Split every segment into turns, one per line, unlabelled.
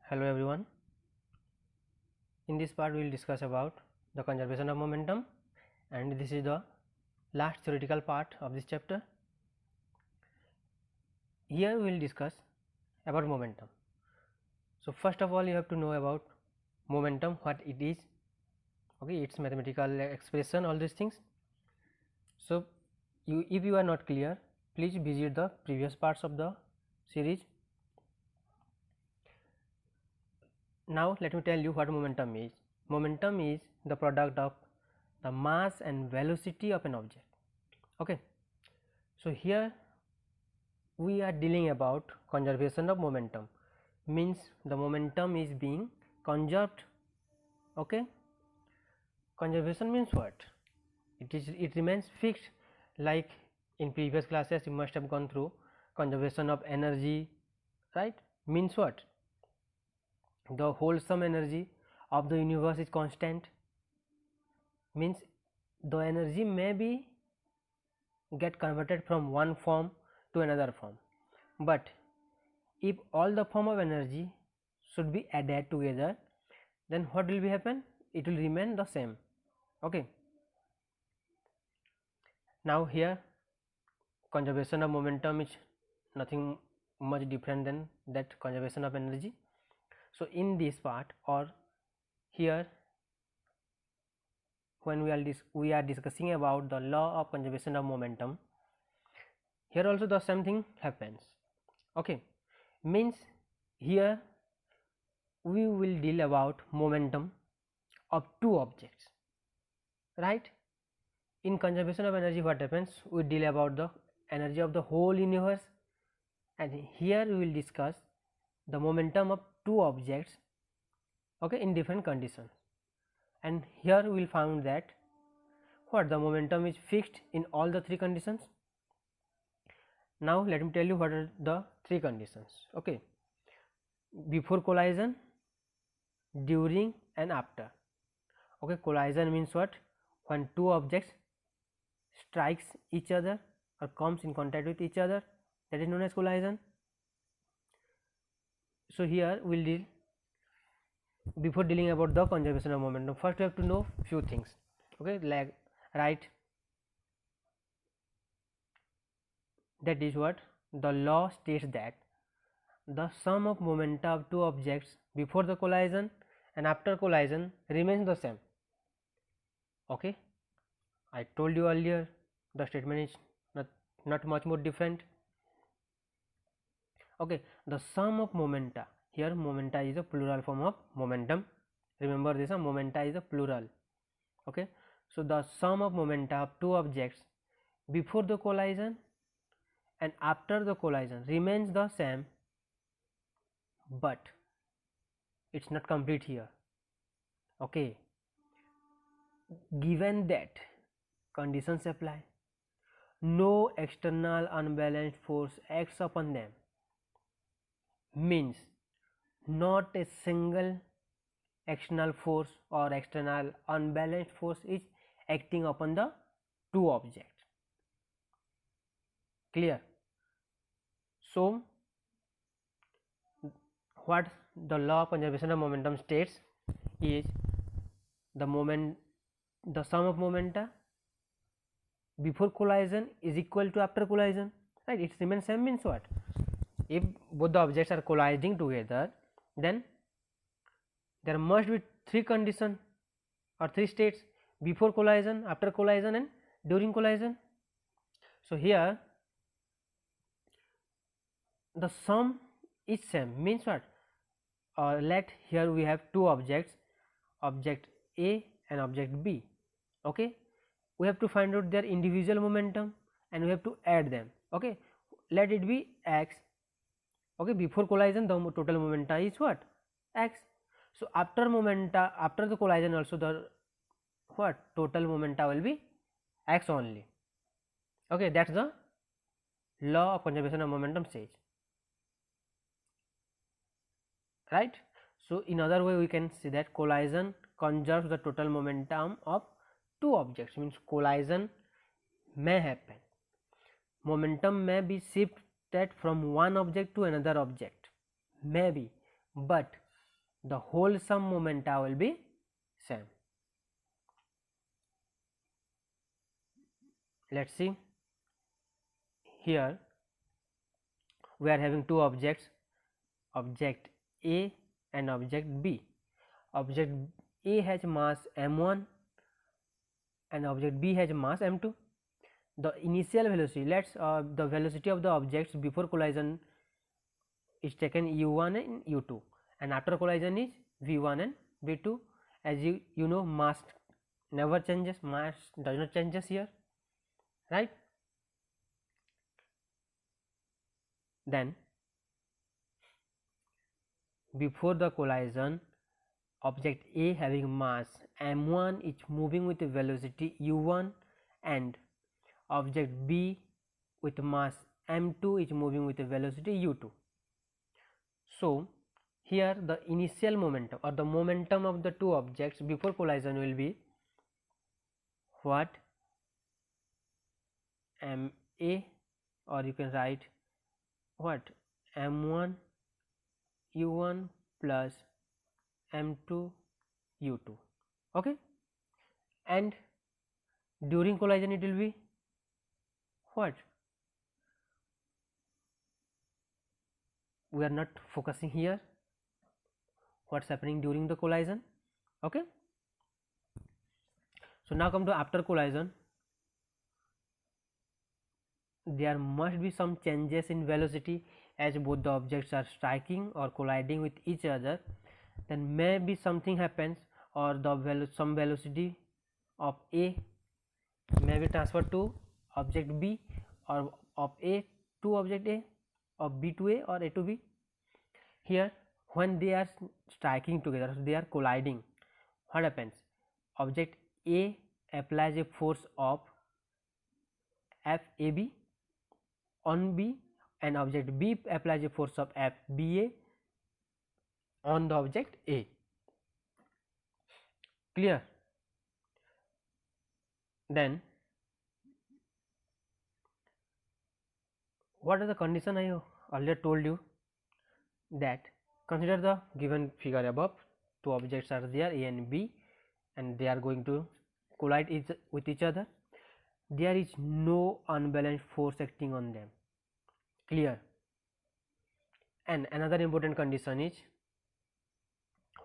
Hello everyone. In this part we will discuss about the conservation of momentum, and this is the last theoretical part of this chapter. Here we will discuss about momentum. So, first of all you have to know about momentum, what it is, okay, its mathematical expression, all these things. So, if you are not clear, please visit the previous parts of the series. Now, let me tell you what momentum is. Momentum is the product of the mass and velocity of an object. Okay. So, here we are dealing about conservation of momentum, means the momentum is being conserved. Okay. Conservation means what? It remains fixed, like in previous classes you must have gone through conservation of energy, right? Means what? The wholesome energy of the universe is constant, means the energy may be get converted from one form to another form, but if all the form of energy should be added together, then what will be happen? It will remain the same. Okay. Now, here conservation of momentum is nothing much different than that conservation of energy. So, in this part or here when we are discussing about the law of conservation of momentum, here also the same thing happens. Okay. Means here we will deal about momentum of two objects, right? In conservation of energy what happens? We deal about the energy of the whole universe, and here we will discuss the momentum of two objects, okay, in different conditions. And here we will find that what the momentum is fixed in all the three conditions. Now, let me tell you what are the three conditions. Okay. Before collision, during and after. Okay, collision means what? When two objects strikes each other or comes in contact with each other, that is known as collision. So, here we will deal, before dealing about the conservation of momentum, first we have to know few things. Okay, like right, that is what the law states, that the sum of momenta of two objects before the collision and after collision remains the same. Okay, I told you earlier the statement is not much more different. Okay, the sum of momenta, here momenta is a plural form of momentum. Remember this, momenta is a plural. Okay, so the sum of momenta of two objects before the collision and after the collision remains the same, but it is not complete here. Okay, given that conditions apply, no external unbalanced force acts upon them, means not a single external force or external unbalanced force is acting upon the two objects. Clear? So, what the law of conservation of momentum states is the sum of momenta before collision is equal to after collision, right? It remains same, means what? If both the objects are colliding together, then there must be three conditions or three states: before collision, after collision and during collision. So, here the sum is same, means what? Let here we have two objects, object A and object B. Okay, we have to find out their individual momentum and we have to add them. Okay, let it be x. Okay, before collision the total momenta is what? X. So, after the collision also the what? Total momenta will be x only. Okay, that is the law of conservation of momentum says, right? So, in other way we can see that collision conserves the total momentum of two objects, means collision may happen, momentum may be shifted from one object to another object, maybe, but the whole sum momenta will be same. Let's see, here we are having two objects, object A and object B. Object A has mass m1 and object B has mass m2. The initial velocity, the velocity of the objects before collision is taken u1 and u2, and after collision is v1 and v2. As you know, mass never changes, mass does not changes here, right? Then before the collision, object A having mass m1 is moving with velocity u1, and object B with mass m2 is moving with velocity u2. So here the initial momentum or the momentum of the two objects before collision will be what, ma, or you can write what, m1 u1 plus m2 u2, okay, and during collision it will be what, we are not focusing here what's happening during the collision, okay. So now come to after collision, there must be some changes in velocity as both the objects are striking or colliding with each other. Then maybe something happens, or the some velocity of A may be transferred to object B, or of A to object A, of B to A, or A to B. Here when they are striking together, they are colliding, what happens, object A applies a force of FAB on B, and object B applies a force of FBA on the object A. Clear? Then what is the condition I earlier told you, that consider the given figure above, two objects are there A and B, and they are going to collide with each other. There is no unbalanced force acting on them. Clear? And another important condition is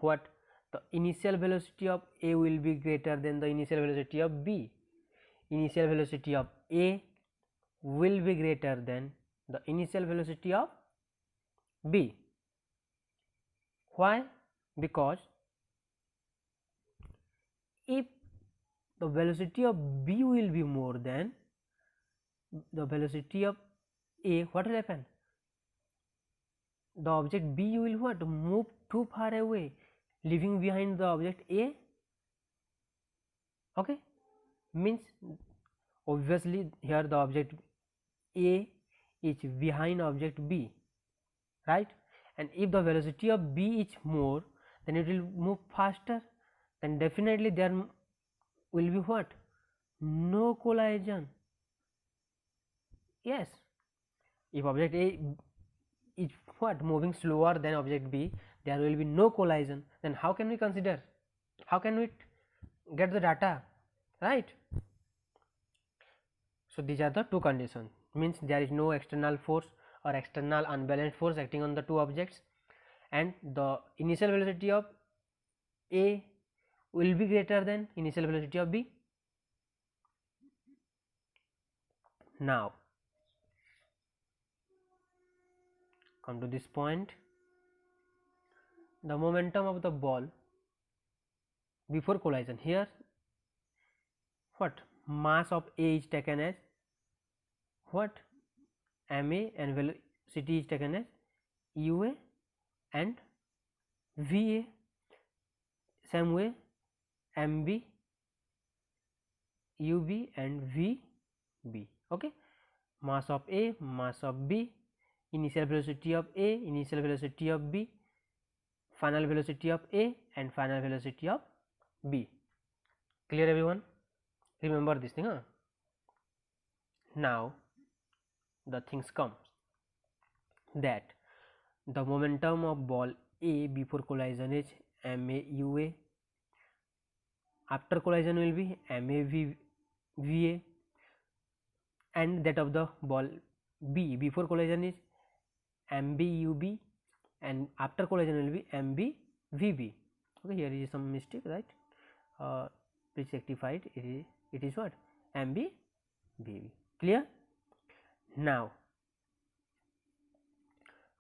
what, the initial velocity of A will be greater than the initial velocity of B. Initial velocity of A will be greater than the initial velocity of B. Why? Because if the velocity of B will be more than the velocity of A, what will happen? The object B will what, move too far away, leaving behind the object A, okay. Means obviously here the object A is behind object B, right? And if the velocity of B is more, then it will move faster, then definitely there will be what, no collision. Yes, if object A is what, moving slower than object B, there will be no collision. Then how can we consider, how can we get the data, right? So these are the two conditions, means there is no external force or external unbalanced force acting on the two objects, and the initial velocity of A will be greater than initial velocity of B. Now come to this point, the momentum of the ball before collision. Here what, mass of A is taken as what, ma, and velocity is taken as ua and va. Same way mb, ub and vb, okay. Mass of A, mass of B, initial velocity of A, initial velocity of B, final velocity of A and final velocity of B. Clear everyone? Remember this thing, huh? Now the things comes that the momentum of ball A before collision is MAUA, after collision will be MAVA, and that of the ball B before collision is MBUB, and after collision will be MBVB. Okay, here is some mistake, right? Please rectify it. It is what? MBVB. Clear? Now,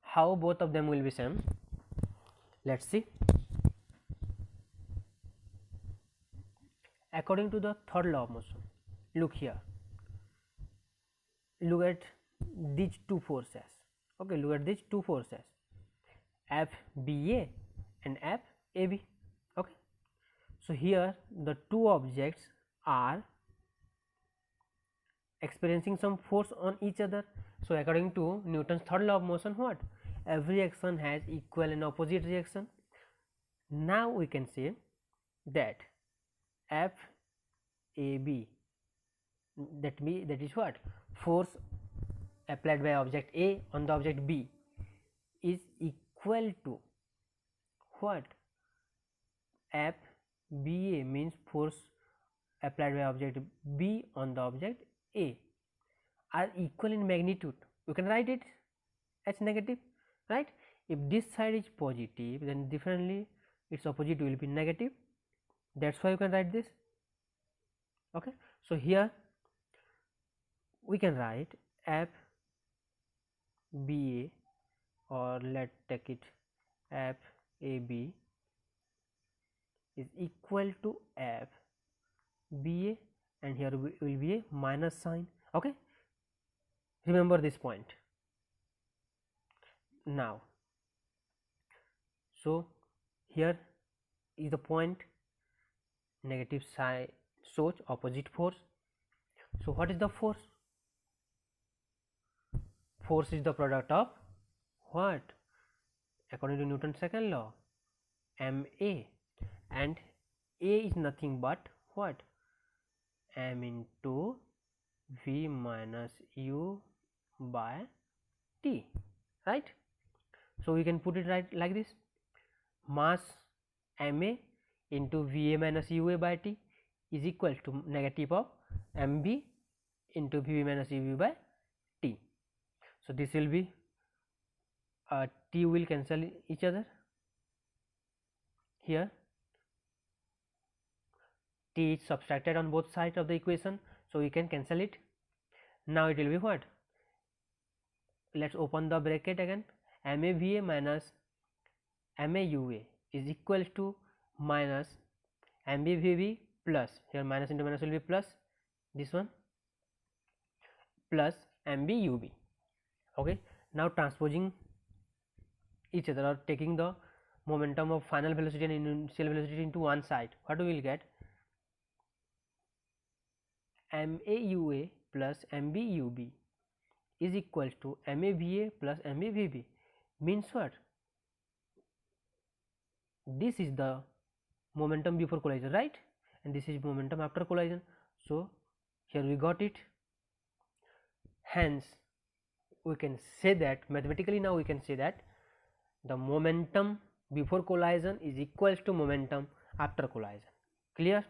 how both of them will be same? Let's see. According to the third law of motion, look here. Look at these two forces. Okay, look at these two forces, FBA and FAB. Okay, so here the two objects are experiencing some force on each other. So according to Newton's third law of motion, what? Every action has equal and opposite reaction. Now we can say that FAB, that is what? Force applied by object A on the object B is equal to what? FBA means force applied by object B on the object A are equal in magnitude. You can write it as negative, right? If this side is positive, then differently its opposite will be negative. That's why you can write this. Okay, so here we can write FBA, or let's take it FAB is equal to FBA, and here will be a minus sign. Okay, remember this point. Now, so here is the point, negative sign shows opposite force. So what is the force? Force is the product of what? According to Newton's second law, MA, and A is nothing but what? M into V minus U by T, right? So we can put it right like this: mass MA into VA minus UA by T is equal to negative of MB into VB minus UV by T. So this will be T will cancel each other. Here T is subtracted on both sides of the equation, so we can cancel it. Now it will be what? Let's open the bracket again. MAVA minus MAUA is equal to minus MBVB plus, here minus into minus will be plus, this one plus MBUB. Okay, now transposing each other, or taking the momentum of final velocity and initial velocity into one side, what we will get? MAUA plus MBUB is equal to MAVA plus MBVB. Means what? This is the momentum before collision, right? And this is momentum after collision. So here we got it. Hence we can say that mathematically, now we can say that the momentum before collision is equal to momentum after collision. Clear?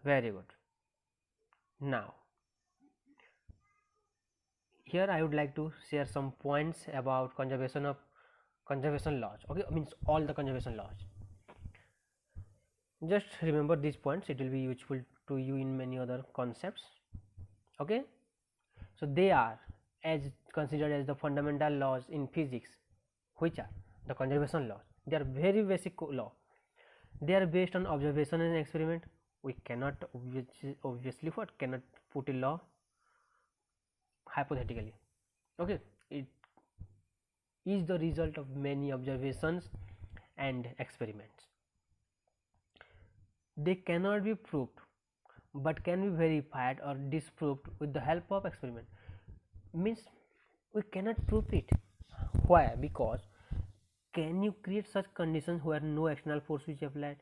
Very good. Now here I would like to share some points about conservation laws. Okay, means all the conservation laws. Just remember these points, it will be useful to you in many other concepts. Okay, so they are as considered as the fundamental laws in physics, which are the conservation laws. They are very basic law. They are based on observation and experiment. We cannot obviously what cannot put a law hypothetically. Okay, it is the result of many observations and experiments. They cannot be proved, but can be verified or disproved with the help of experiment. Means we cannot prove it. Why? Because can you create such conditions where no external force is applied?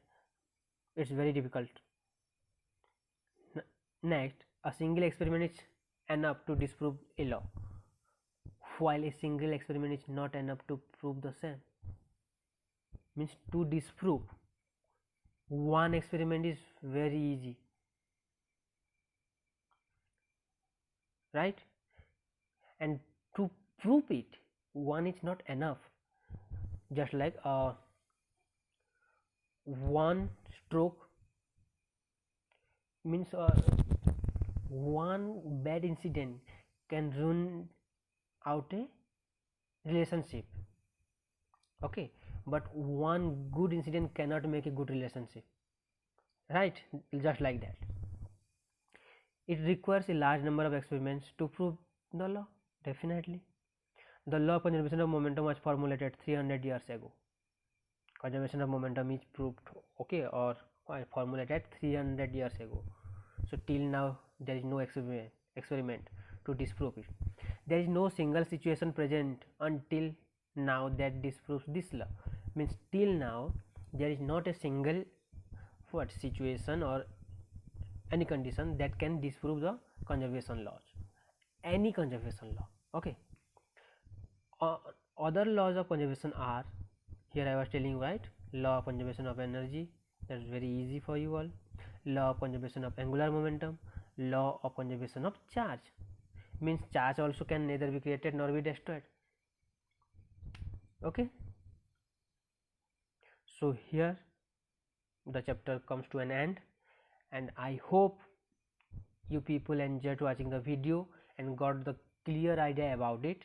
It's very difficult. Next, a single experiment is enough to disprove a law, while a single experiment is not enough to prove the same. means to disprove one experiment is very easy, right? And to prove it, one is not enough. Just like one stroke means one bad incident can ruin out a relationship, okay, but one good incident cannot make a good relationship, right? Just like that, it requires a large number of experiments to prove the law. Definitely, the law of conservation of momentum was formulated 300 years ago. Conservation of momentum is proved, okay, or formulated 300 years ago. So till now there is no experiment to disprove it. There is no single situation present until now that disproves this law. Means till now there is not a single what situation or any condition that can disprove the conservation laws. Any conservation law, okay. Other laws of conservation are, here I was telling, right? Law of conservation of energy, that's very easy for you all. Law of conservation of angular momentum, law of conservation of charge, means charge also can neither be created nor be destroyed, okay. So here the chapter comes to an end, and I hope you people enjoyed watching the video and got the clear idea about it.